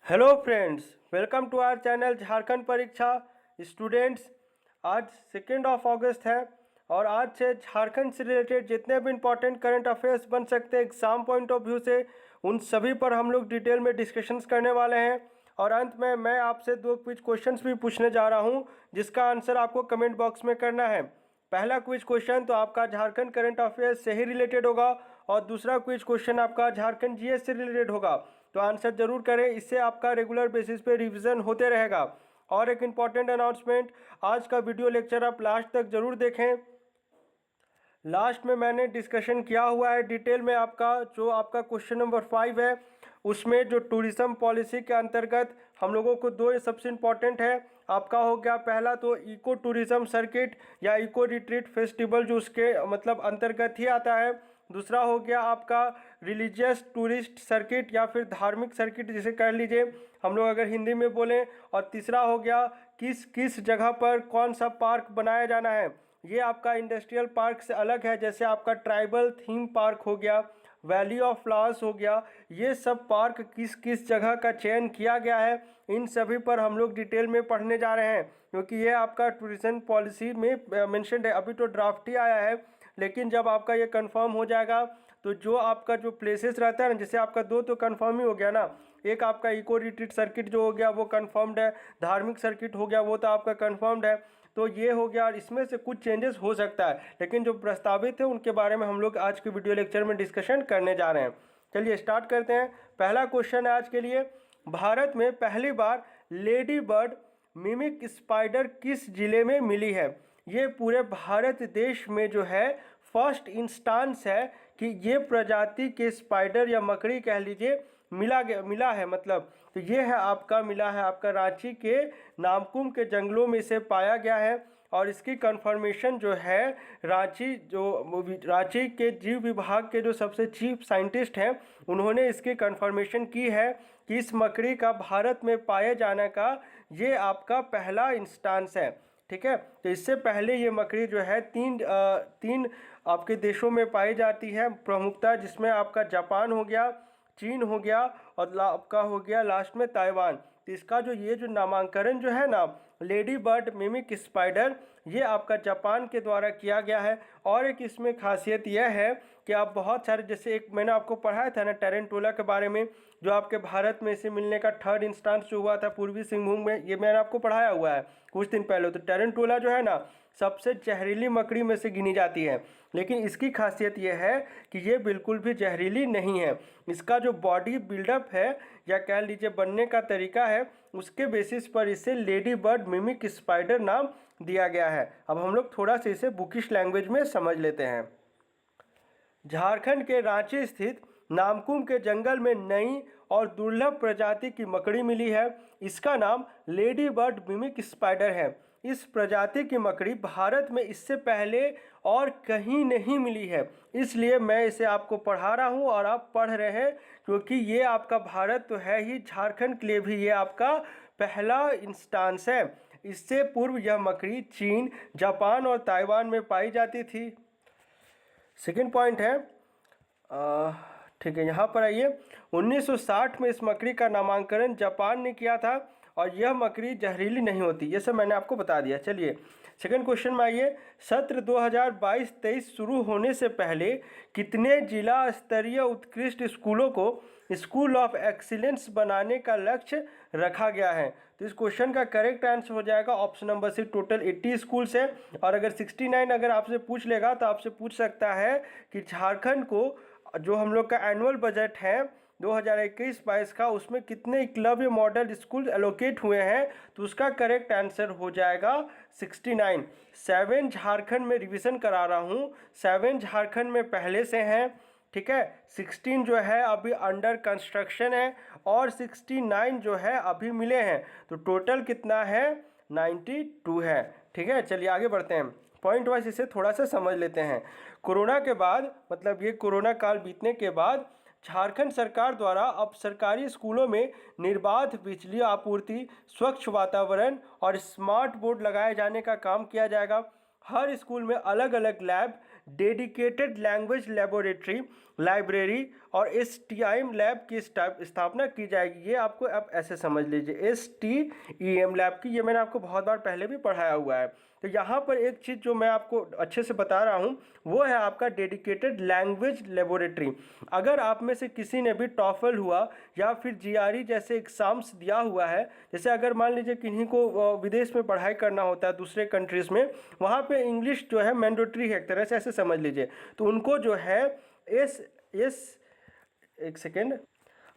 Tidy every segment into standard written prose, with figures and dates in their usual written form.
Hello friends, welcome to our channel Jharkhand परीक्षा students. आज 2 अगस्त है और आज से झारखंड से रिलेटेड जितने भी इम्पोर्टेंट करंट अफेयर्स बन सकते हैं एग्जाम पॉइंट ऑफ व्यू से, उन सभी पर हम लोग डिटेल में डिस्कशंस करने वाले हैं। और अंत में मैं आपसे 2 क्विज क्वेश्चंस भी पूछने जा रहा हूं, जिसका आंसर आपको कमेंट बॉक्स में करना है। पहला क्विज क्वेश्चन तो आपका झारखंड करंट अफेयर्स से ही रिलेटेड होगा और दूसरा क्विज क्वेश्चन आपका झारखंड जीएस से रिलेटेड होगा। तो आंसर जरूर करें, इससे आपका रेगुलर बेसिस पे रिवीजन होते रहेगा। और एक इम्पॉर्टेंट अनाउंसमेंट, आज का वीडियो लेक्चर आप लास्ट तक जरूर देखें। लास्ट में मैंने डिस्कशन किया हुआ है डिटेल में। आपका क्वेश्चन नंबर 5 है, उसमें जो टूरिज्म पॉलिसी के अंतर्गत हम लोगों को 2 सबसे इम्पॉर्टेंट है। आपका हो गया पहला तो इको टूरिज्म सर्किट या इको रिट्रीट फेस्टिवल, जो उसके मतलब अंतर्गत ही आता है। दूसरा हो गया आपका रिलीजियस टूरिस्ट सर्किट या फिर धार्मिक सर्किट जिसे कह लीजिए हम लोग अगर हिंदी में बोलें। और तीसरा हो गया किस किस जगह पर कौन सा पार्क बनाया जाना है। ये आपका इंडस्ट्रियल पार्क से अलग है, जैसे आपका ट्राइबल थीम पार्क हो गया, वैली ऑफ फ्लावर्स हो गया। ये सब पार्क किस किस जगह का चयन किया गया है, इन सभी पर हम लोग डिटेल में पढ़ने जा रहे हैं, क्योंकि ये आपका टूरिज्म पॉलिसी में मेंशन्ड है। अभी तो ड्राफ्ट ही आया है, लेकिन जब आपका ये कंफर्म हो जाएगा तो जो आपका जो प्लेसेस रहता है ना, जैसे आपका 2 तो कंफर्म ही हो गया ना। एक आपका इको रिट्रीट सर्किट जो हो गया वो कंफर्म्ड है, धार्मिक सर्किट हो गया वो तो आपका कंफर्म्ड है। तो ये हो गया, और इसमें से कुछ चेंजेस हो सकता है, लेकिन जो प्रस्तावित है उनके बारे में हम लोग आज के वीडियो लेक्चर में डिस्कशन करने जा रहे हैं। चलिए स्टार्ट करते हैं। पहला क्वेश्चन है आज के लिए, भारत में पहली बार लेडी बर्ड मिमिक स्पाइडर किस जिले में मिली है। ये पूरे भारत देश में जो है फर्स्ट इंस्टांस है कि ये प्रजाति के स्पाइडर या मकड़ी कह लीजिए मिला है। मतलब तो ये है आपका मिला है आपका रांची के नामकुम के जंगलों में इसे पाया गया है। और इसकी कंफर्मेशन जो है रांची के जीव विभाग के जो सबसे चीफ साइंटिस्ट हैं उन्होंने इसकी कंफर्मेशन की है कि इस मकड़ी का भारत में पाए जाने का ये आपका पहला इंस्टांस है। ठीक है, तो इससे पहले ये मकड़ी जो है तीन आपके देशों में पाई जाती है प्रमुखता, जिसमें आपका जापान हो गया, चीन हो गया और आपका हो गया लास्ट में ताइवान। तो इसका जो नामांकन जो है ना लेडी बर्ड मिमिक स्पाइडर, ये आपका जापान के द्वारा किया गया है। और एक इसमें खासियत यह है कि आप बहुत सारे, जैसे एक मैंने आपको पढ़ाया था ना टेरेंटोला के बारे में, जो आपके भारत में इसे मिलने का थर्ड इंस्टांस जो हुआ था पूर्वी सिंहभूम में, ये मैंने आपको पढ़ाया हुआ है कुछ दिन पहले। तो टेरेंटोला जो है ना सबसे जहरीली मकड़ी में से गिनी जाती है, लेकिन इसकी खासियत यह है कि ये बिल्कुल भी जहरीली नहीं है। इसका जो बॉडी बिल्डअप है या कह लीजिए बनने का तरीका है, उसके बेसिस पर इसे लेडी बर्ड मिमिक स्पाइडर नाम दिया गया है। अब हम लोग थोड़ा सा इसे बुकिश लैंग्वेज में समझ लेते हैं। झारखंड के रांची स्थित नामकुम के जंगल में नई और दुर्लभ प्रजाति की मकड़ी मिली है। इसका नाम लेडी बर्ड मिमिक स्पाइडर है। इस प्रजाति की मकड़ी भारत में इससे पहले और कहीं नहीं मिली है, इसलिए मैं इसे आपको पढ़ा रहा हूँ और आप पढ़ रहे हैं, क्योंकि ये आपका भारत तो है ही, झारखंड के लिए भी ये आपका पहला इंस्टांस है। इससे पूर्व यह मकड़ी चीन, जापान और ताइवान में पाई जाती थी। सेकेंड पॉइंट है, ठीक है, यहाँ पर आइए। 1960 में इस मकड़ी का नामांकन जापान ने किया था और यह मकड़ी जहरीली नहीं होती। ये सब मैंने आपको बता दिया। चलिए सेकंड क्वेश्चन में आइए। सत्र 2022-23 शुरू होने से पहले कितने जिला स्तरीय उत्कृष्ट स्कूलों को स्कूल ऑफ एक्सीलेंस बनाने का लक्ष्य रखा गया है। तो इस क्वेश्चन का करेक्ट आंसर हो जाएगा option number C, total 80 schools है। और अगर 69 अगर आपसे पूछ लेगा तो आपसे पूछ सकता है कि झारखंड को जो हम लोग का एनुअल बजट है 2021-22 का, उसमें कितने एकलव्य मॉडल स्कूल एलोकेट हुए हैं, तो उसका करेक्ट आंसर हो जाएगा 69। 7 झारखंड में रिवीजन करा रहा हूँ, 7 झारखंड में पहले से हैं। ठीक है, 16 जो है अभी अंडर कंस्ट्रक्शन है और 69 जो है अभी मिले हैं। तो टोटल कितना है, 92 है। ठीक है, चलिए आगे बढ़ते हैं। पॉइंट वाइज इसे थोड़ा सा समझ लेते हैं। कोरोना के बाद, मतलब ये कोरोना काल बीतने के बाद झारखंड सरकार द्वारा अब सरकारी स्कूलों में निर्बाध बिजली आपूर्ति, स्वच्छ वातावरण और स्मार्ट बोर्ड लगाए जाने का काम किया जाएगा। हर स्कूल में अलग अलग lab, dedicated language laboratory, library और STIM लैब की स्थापना की जाएगी। ये आपको अब ऐसे समझ लीजिए, STEM लैब की, ये मैंने आपको बहुत बार पहले भी पढ़ाया हुआ है। तो यहाँ पर एक चीज़ जो मैं आपको अच्छे से बता रहा हूँ वो है आपका डेडिकेटेड लैंग्वेज लेबोरेटरी। अगर आप में से किसी ने भी टॉफल हुआ या फिर GRE जैसे एग्ज़ाम्स दिया हुआ है, जैसे अगर मान लीजिए किन्हीं को विदेश में पढ़ाई करना होता है दूसरे कंट्रीज़ में, वहाँ पे इंग्लिश जो है मैंडेटरी है एक तरह से, ऐसे समझ लीजिए। तो उनको जो है एक सेकेंड,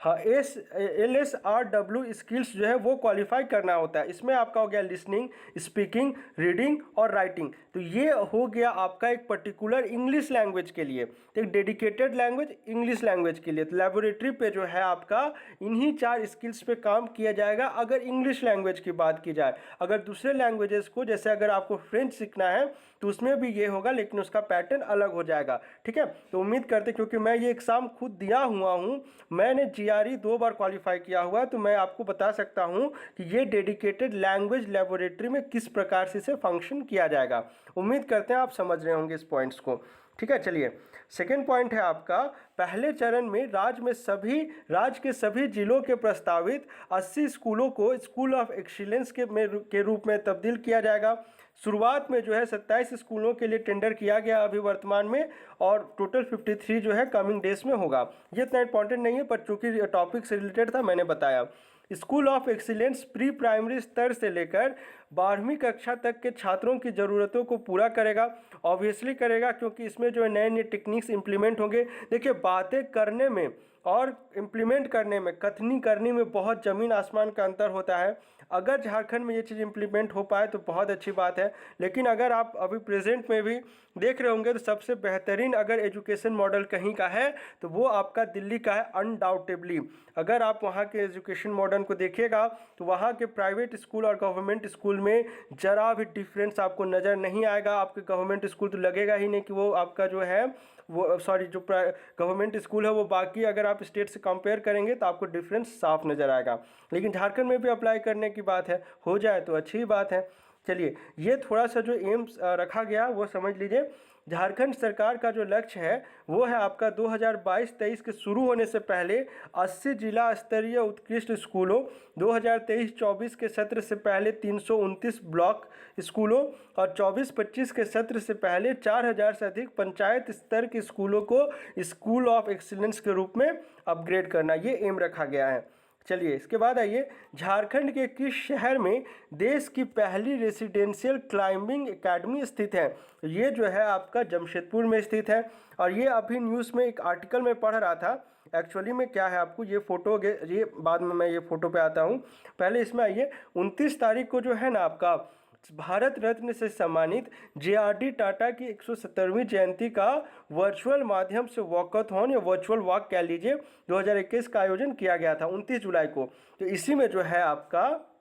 हाँ, LSRW स्किल्स जो है वो क्वालिफाई करना होता है। इसमें आपका हो गया लिसनिंग, स्पीकिंग, रीडिंग और राइटिंग। तो ये हो गया आपका एक पर्टिकुलर इंग्लिश लैंग्वेज के लिए, एक डेडिकेटेड लैंग्वेज इंग्लिश लैंग्वेज के लिए। तो लेबोरेटरी पे जो है आपका इन्हीं 4 स्किल्स पे काम किया जाएगा अगर इंग्लिश लैंग्वेज की बात की जाए। अगर दूसरे लैंग्वेजेस को, जैसे अगर आपको फ्रेंच सीखना है तो उसमें भी ये होगा, लेकिन उसका पैटर्न अलग हो जाएगा। ठीक है, तो उम्मीद करते, क्योंकि मैं ये एग्ज़ाम खुद दिया हुआ हूँ, मैंने GRE 2 बार क्वालिफाई किया हुआ है, तो मैं आपको बता सकता हूँ कि ये डेडिकेटेड लैंग्वेज लेबोरेटरी में किस प्रकार से इसे फंक्शन किया जाएगा। उम्मीद करते हैं आप समझ रहे होंगे इस पॉइंट्स को। ठीक है, चलिए सेकेंड पॉइंट है आपका, पहले चरण में राज्य के सभी जिलों के प्रस्तावित 80 स्कूलों को स्कूल ऑफ एक्सीलेंस के रूप में तब्दील किया जाएगा। शुरुआत में जो है 27 स्कूलों के लिए टेंडर किया गया अभी वर्तमान में, और टोटल 53 जो है कमिंग डेज में होगा। ये इतना इंपॉर्टेंट नहीं है, पर चूंकि टॉपिक से रिलेटेड था मैंने बताया। School of excellence pre primary स्तर से लेकर 12वीं कक्षा तक के छात्रों की ज़रूरतों को पूरा करेगा। ऑब्वियसली करेगा, क्योंकि इसमें जो है नए नए टेक्निक्स इंप्लीमेंट होंगे। देखिए, बातें करने में और इम्प्लीमेंट करने में, कथनी करने में बहुत ज़मीन आसमान का अंतर होता है। अगर झारखंड में ये चीज़ इम्प्लीमेंट हो पाए तो बहुत अच्छी बात है, लेकिन अगर आप अभी प्रेजेंट में भी देख रहे होंगे तो सबसे बेहतरीन अगर एजुकेशन मॉडल कहीं का है तो वो आपका दिल्ली का है, अनडाउटेबली। अगर आप वहाँ के एजुकेशन मॉडल को देखिएगा तो वहाँ के प्राइवेट स्कूल और गवर्नमेंट स्कूल में ज़रा भी डिफरेंस आपको नज़र नहीं आएगा। आपके गवर्नमेंट स्कूल तो लगेगा ही नहीं कि वो आपका जो है वो, सॉरी, जो गवर्नमेंट स्कूल है वो बाकी अगर आप स्टेट से कंपेयर करेंगे तो आपको डिफरेंस साफ नज़र आएगा। लेकिन झारखंड में भी अप्लाई करने की बात है, हो जाए तो अच्छी बात है। चलिए, ये थोड़ा सा जो एम्स रखा गया वो समझ लीजिए। झारखंड सरकार का जो लक्ष्य है वो है आपका 2022-23 के शुरू होने से पहले 80 जिला स्तरीय उत्कृष्ट स्कूलों, 2023-24 के सत्र से पहले 329 ब्लॉक स्कूलों और 24-25 के सत्र से पहले 4000 से अधिक पंचायत स्तर के स्कूलों को स्कूल ऑफ एक्सीलेंस के रूप में अपग्रेड करना, ये एम रखा गया है। चलिए, इसके बाद आइए, झारखंड के किस शहर में देश की पहली रेसिडेंशियल क्लाइंबिंग एकेडमी स्थित है? ये जो है आपका जमशेदपुर में स्थित है। और ये अभी न्यूज़ में एक आर्टिकल में पढ़ रहा था। एक्चुअली में क्या है, आपको ये फ़ोटो, ये बाद में मैं ये फ़ोटो पे आता हूँ। पहले इसमें आइए, 29 तारीख को जो है ना आपका भारत रत्न से सम्मानित JRD टाटा की 170वीं जयंती का वर्चुअल माध्यम से वॉकथॉन या वर्चुअल वॉक कह लीजिए 2021 का आयोजन किया गया था 29 जुलाई को। तो इसी में जो है आपका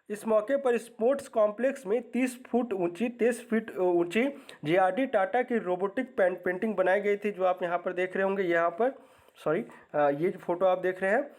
इस मौके पर स्पोर्ट्स कॉम्प्लेक्स में 30 फीट ऊंची JRD टाटा की रोबोटिक पेंटिंग बनाई गई थी, जो आप यहाँ पर देख रहे होंगे। यहाँ पर सॉरी, ये फोटो आप देख रहे हैं,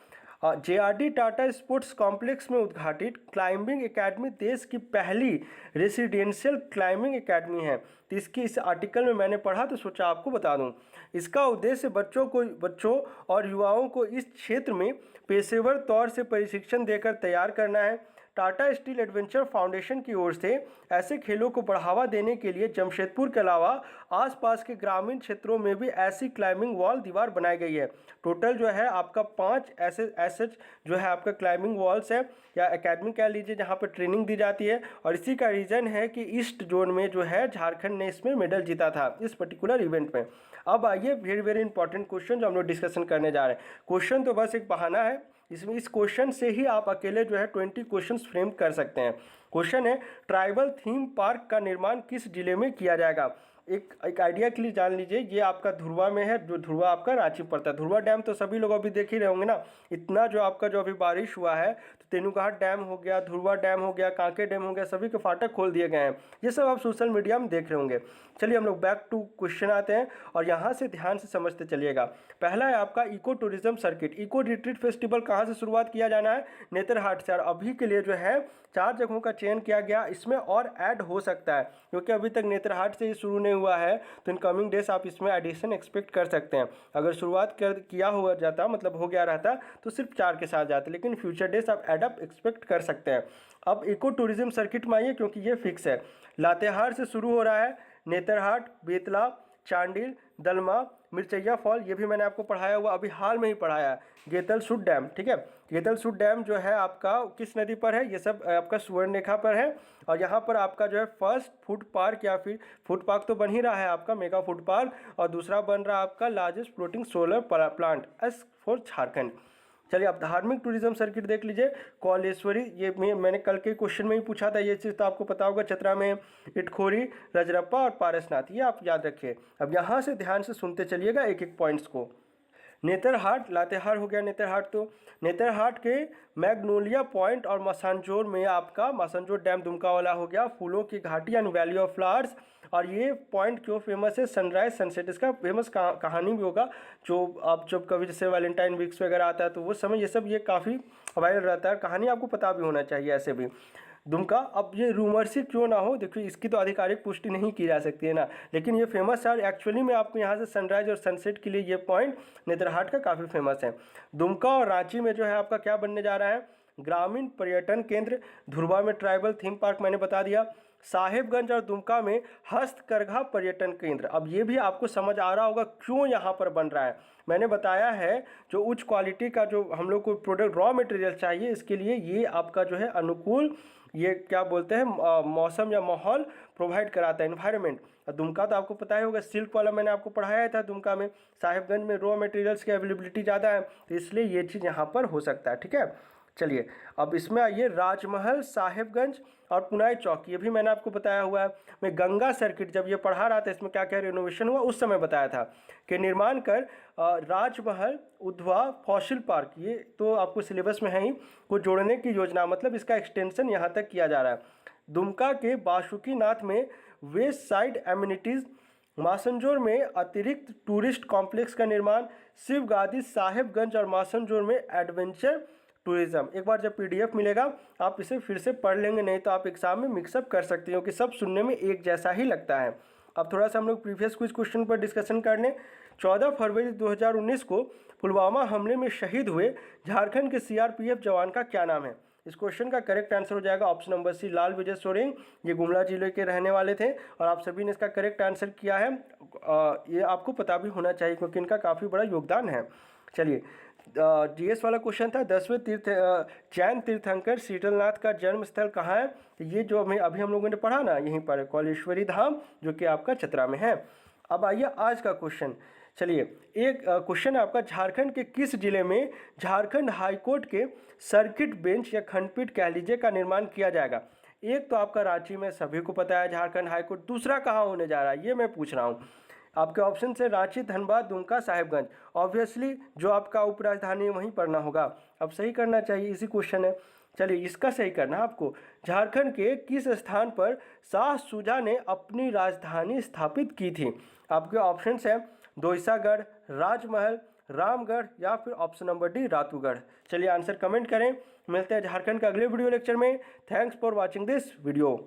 JRD टाटा स्पोर्ट्स कॉम्प्लेक्स में उद्घाटित क्लाइंबिंग एकेडमी देश की पहली रेसिडेंशियल क्लाइंबिंग एकेडमी है। तो इसकी इस आर्टिकल में मैंने पढ़ा तो सोचा आपको बता दूं। इसका उद्देश्य बच्चों और युवाओं को इस क्षेत्र में पेशेवर तौर से प्रशिक्षण देकर तैयार करना है। टाटा स्टील एडवेंचर फाउंडेशन की ओर से ऐसे खेलों को बढ़ावा देने के लिए जमशेदपुर के अलावा आसपास के ग्रामीण क्षेत्रों में भी ऐसी क्लाइंबिंग वॉल दीवार बनाई गई है। टोटल जो है आपका 5 ऐसे जो है आपका क्लाइंबिंग वॉल्स है या एकेडमी कह लीजिए, जहाँ पर ट्रेनिंग दी जाती है। और इसी का रीज़न है कि ईस्ट जोन में जो है झारखंड ने इसमें मेडल जीता था इस पर्टिकुलर इवेंट में। अब आइए, वेरी वेरी इंपॉर्टेंट क्वेश्चन जो हम लोग डिस्कशन करने जा रहे हैं। क्वेश्चन तो बस एक बहाना है, इसमें इस क्वेश्चन से ही आप अकेले जो है 20 क्वेश्चंस फ्रेम कर सकते हैं। क्वेश्चन है, ट्राइबल थीम पार्क का निर्माण किस जिले में किया जाएगा? एक आइडिया के लिए जान लीजिए, ये आपका धुरवा में है, जो धुरवा आपका रांची पड़ता है। धुरवा डैम तो सभी लोग अभी देख ही रहे होंगे ना, इतना जो आपका जो अभी बारिश हुआ है तो तेनुघाट डैम हो गया, धुरवा डैम हो गया, कांके डैम हो गया, सभी के फाटक खोल दिए गए हैं। ये सब आप सोशल मीडिया में देख रहे होंगे। चलिए हम लोग बैक टू क्वेश्चन आते हैं और यहाँ से ध्यान से समझते चलिएगा। पहला है आपका eco tourism circuit. Eco retreat festival कहाँ से शुरुआत किया जाना है? नेतरहाट से। और अभी के लिए जो है 4 जगहों का चयन किया गया, इसमें और ऐड हो सकता है क्योंकि अभी तक नेतरहाट से ही शुरू नहीं हुआ है, तो इन कमिंग डेज आप इसमें एडिशन एक्सपेक्ट कर सकते हैं। अगर शुरुआत किया हुआ जाता, मतलब हो गया रहता, तो सिर्फ 4 के साथ जाते, लेकिन फ्यूचर डेज आप एडअप एक्सपेक्ट कर सकते हैं। अब इको टूरिज्म सर्किट में आइए क्योंकि ये फिक्स है। लातेहार से शुरू हो रहा है, नेतरहाट, बेतला, चांडिल, दलमा, मिर्चैया फॉल, ये भी मैंने आपको पढ़ाया हुआ, अभी हाल में ही पढ़ाया है। गेतलसूट डैम, ठीक है, गेतलसूट डैम जो है आपका किस नदी पर है? ये सब आपका सुवर्णरेखा पर है। और यहाँ पर आपका जो है फर्स्ट फूड पार्क, या फिर फूड पार्क तो बन ही रहा है आपका मेगा फूड पार्क, और दूसरा बन रहा है आपका largest floating solar plant S for Jharkhand. चलिए अब धार्मिक टूरिज्म सर्किट देख लीजिए। कौलेश्वरी, ये मैंने कल के क्वेश्चन में ही पूछा था, ये चीज़ तो आपको पता होगा। चतरा में इटखोरी, रजरप्पा और पारसनाथ, ये आप याद रखिए। अब यहाँ से ध्यान से सुनते चलिएगा एक एक पॉइंट्स को। नेतरहाट, लातेहार हो गया नेतरहाट, तो नेतरहाट के मैग्नोलिया पॉइंट और मसानजोर में आपका मसानजोर डैम दुमका वाला हो गया, फूलों की घाटी एंड वैली ऑफ फ्लावर्स। और ये पॉइंट क्यों फेमस है? सनराइज सनसेट, इसका फेमस कहानी भी होगा। जो आप जब कभी जैसे वैलेंटाइन वीक्स वगैरह आता है तो वो समय ये काफ़ी वायरल रहता है। कहानी आपको पता भी होना चाहिए ऐसे भी। दुमका, अब ये रूमर्स ही क्यों ना हो, देखिए इसकी तो आधिकारिक पुष्टि नहीं की जा सकती है ना, लेकिन ये फेमस है। एक्चुअली में आपको यहाँ से सनराइज और सनसेट के लिए ये पॉइंट नेतरहाट का काफ़ी फेमस है। दुमका और रांची में जो है आपका क्या बनने जा रहा है? ग्रामीण पर्यटन केंद्र। धुरवा में ट्राइबल थीम पार्क मैंने बता दिया। साहेबगंज और दुमका में हस्तकरघा पर्यटन केंद्र। अब ये भी आपको समझ आ रहा होगा क्यों यहाँ पर बन रहा है। मैंने बताया है जो उच्च क्वालिटी का जो हम लोग को प्रोडक्ट रॉ मटेरियल चाहिए, इसके लिए ये आपका जो है अनुकूल, ये क्या बोलते हैं, मौसम या माहौल प्रोवाइड कराता है, एनवायरनमेंट। दुमका तो आपको पता ही होगा, सिल्क वाला मैंने आपको पढ़ाया था दुमका में। साहेबगंज में रॉ मटेरियल्स की अवेलेबिलिटी ज़्यादा है, तो इसलिए ये चीज़ यहाँ पर हो सकता है, ठीक है। चलिए अब इसमें आइए, राजमहल, साहेबगंज और पुनाई चौक, ये भी मैंने आपको बताया हुआ है। मैं गंगा सर्किट जब ये पढ़ा रहा था, इसमें क्या क्या रिनोवेशन हुआ उस समय बताया था कि निर्माण कर राजमहल, उधवा, फॉसिल पार्क, ये तो आपको सिलेबस में है ही, को जोड़ने की योजना, मतलब इसका एक्सटेंशन यहाँ तक किया जा रहा है। दुमका के बासुकीनाथ में वेस्ट साइड एम्यूनिटीज़, मासनजोर में अतिरिक्त टूरिस्ट कॉम्प्लेक्स का निर्माण, शिवगादी, साहेबगंज और मासनजोर में एडवेंचर टूरिज्म। एक बार जब पीडीएफ मिलेगा आप इसे फिर से पढ़ लेंगे, नहीं तो आप एग्जाम में मिक्सअप कर सकते हो कि सब सुनने में एक जैसा ही लगता है। अब थोड़ा सा हम लोग प्रीवियस कुछ क्वेश्चन पर डिस्कशन कर लें। 14 फरवरी 2019 को पुलवामा हमले में शहीद हुए झारखंड के सीआरपीएफ जवान का क्या नाम है? इस क्वेश्चन का करेक्ट आंसर हो जाएगा ऑप्शन नंबर सी, लाल विजय सोरेंग। ये गुमला जिले के रहने वाले थे और आप सभी ने इसका करेक्ट आंसर किया है। ये आपको पता भी होना चाहिए क्योंकि इनका काफ़ी बड़ा योगदान है। चलिए जीएस वाला क्वेश्चन था, 10वें जैन तीर्थंकर शीतलनाथ का जन्म स्थल कहाँ है? तो ये जो अभी हम लोगों ने पढ़ा ना, यहीं पर कौलेश्वरी धाम, जो कि आपका चतरा में है। अब आइए आज का क्वेश्चन। चलिए एक क्वेश्चन है आपका, झारखंड के किस जिले में झारखंड हाईकोर्ट के सर्किट बेंच या खंडपीठ कह लीजिए का निर्माण किया जाएगा? एक तो आपका रांची में, सभी को पता है झारखंड हाईकोर्ट, दूसरा कहाँ होने जा रहा है ये मैं पूछ रहा हूँ। आपके ऑप्शन है रांची, धनबाद, दुमका, साहेबगंज। ऑब्वियसली जो आपका उपराजधानी है वहीं पढ़ना होगा, अब सही करना चाहिए, इसी क्वेश्चन है। चलिए इसका सही करना है आपको। झारखंड के किस स्थान पर शाह शुजा ने अपनी राजधानी स्थापित की थी? आपके ऑप्शन है दोईसागढ़, राजमहल, रामगढ़ या फिर ऑप्शन नंबर डी, रातूगढ़। चलिए आंसर कमेंट करें। मिलते हैं झारखंड के अगले वीडियो लेक्चर में। Thanks for watching this video.